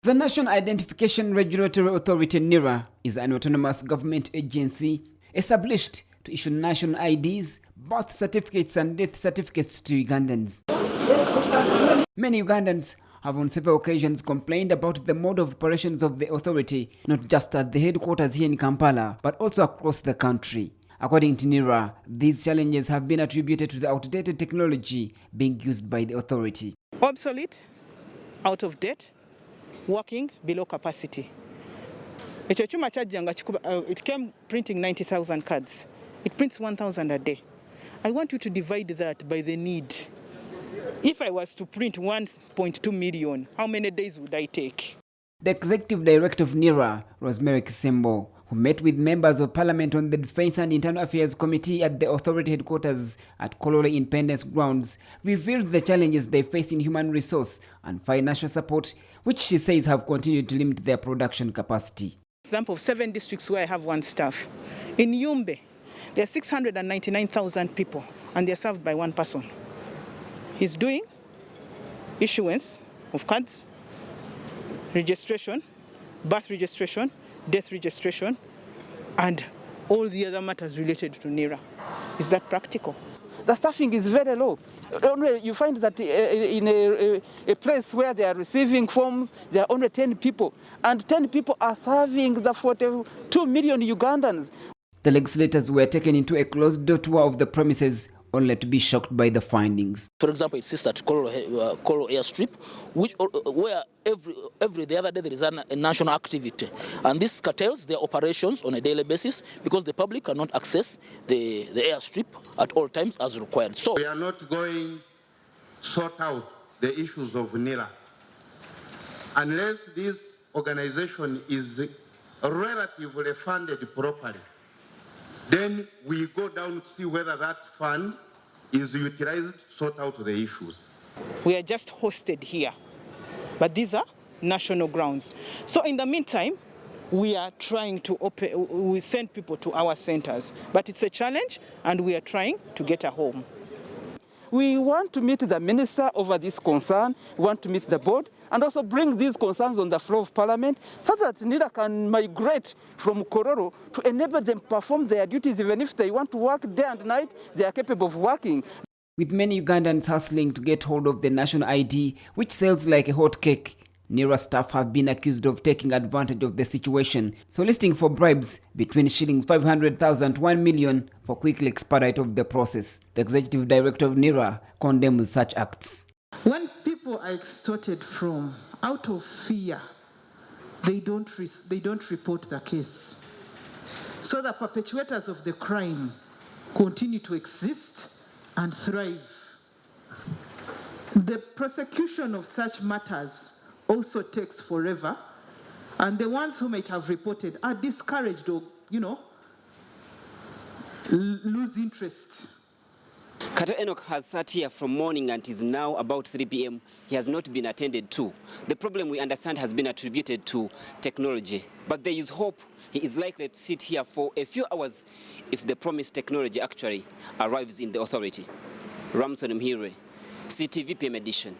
The National Identification Regulatory Authority NIRA is an autonomous government agency established to issue national IDs, birth certificates and death certificates to Ugandans. Many Ugandans have on several occasions complained about the mode of operations of the authority, not just at the headquarters here in Kampala, but also across the country. According to NIRA, these challenges have been attributed to the outdated technology being used by the authority. Obsolete, out of date, working below capacity. It came printing 90,000 cards. It prints 1,000 a day. I want you to divide that by the need. If I was to print 1.2 million, how many days would I take? The executive director of NIRA, Rosemary Kisembo, who met with members of parliament on the Defense and Internal Affairs Committee at the authority headquarters at Kololo Independence Grounds, revealed the challenges they face in human resource and financial support, which she says have continued to limit their production capacity. Example of 7 districts where I have 1 staff. In Yumbe, there are 699,000 people and they are served by 1 person. He's doing issuance of cards, registration, birth registration, death registration, and all the other matters related to NIRA. Is that practical? The staffing is very low. Only you find that in a place where they are receiving forms, there are only 10 people, and 10 people are serving the 42 million Ugandans. The legislators were taken into a closed-door tour of the premises, only to be shocked by the findings. For example, it says that Kololo airstrip, where the other day there is a national activity, and this curtails their operations on a daily basis because the public cannot access the airstrip at all times as required. So we are not going to sort out the issues of NIRA unless this organization is relatively funded properly. Then we go down to see whether that fund is utilized to sort out the issues. We are just hosted here, but these are national grounds. So in the meantime, we are trying to we send people to our centers, but it's a challenge and we are trying to get a home. We want to meet the minister over this concern, we want to meet the board, and also bring these concerns on the floor of parliament so that NIRA can migrate from Kololo to enable them perform their duties. Even if they want to work day and night, they are capable of working. With many Ugandans hustling to get hold of the national ID, which sells like a hot cake, NIRA staff have been accused of taking advantage of the situation, soliciting for bribes between shillings 500,000 to 1 million for quickly expedite of the process. The executive director of NIRA condemns such acts. When people are extorted from out of fear, they don't report the case. So the perpetrators of the crime continue to exist and thrive. The prosecution of such matters also takes forever, and the ones who might have reported are discouraged or, lose interest. Kato Enoch has sat here from morning and is now about 3 p.m. He has not been attended to. The problem, we understand, has been attributed to technology. But there is hope he is likely to sit here for a few hours if the promised technology actually arrives in the authority. Ramson Mhire, CTV PM edition.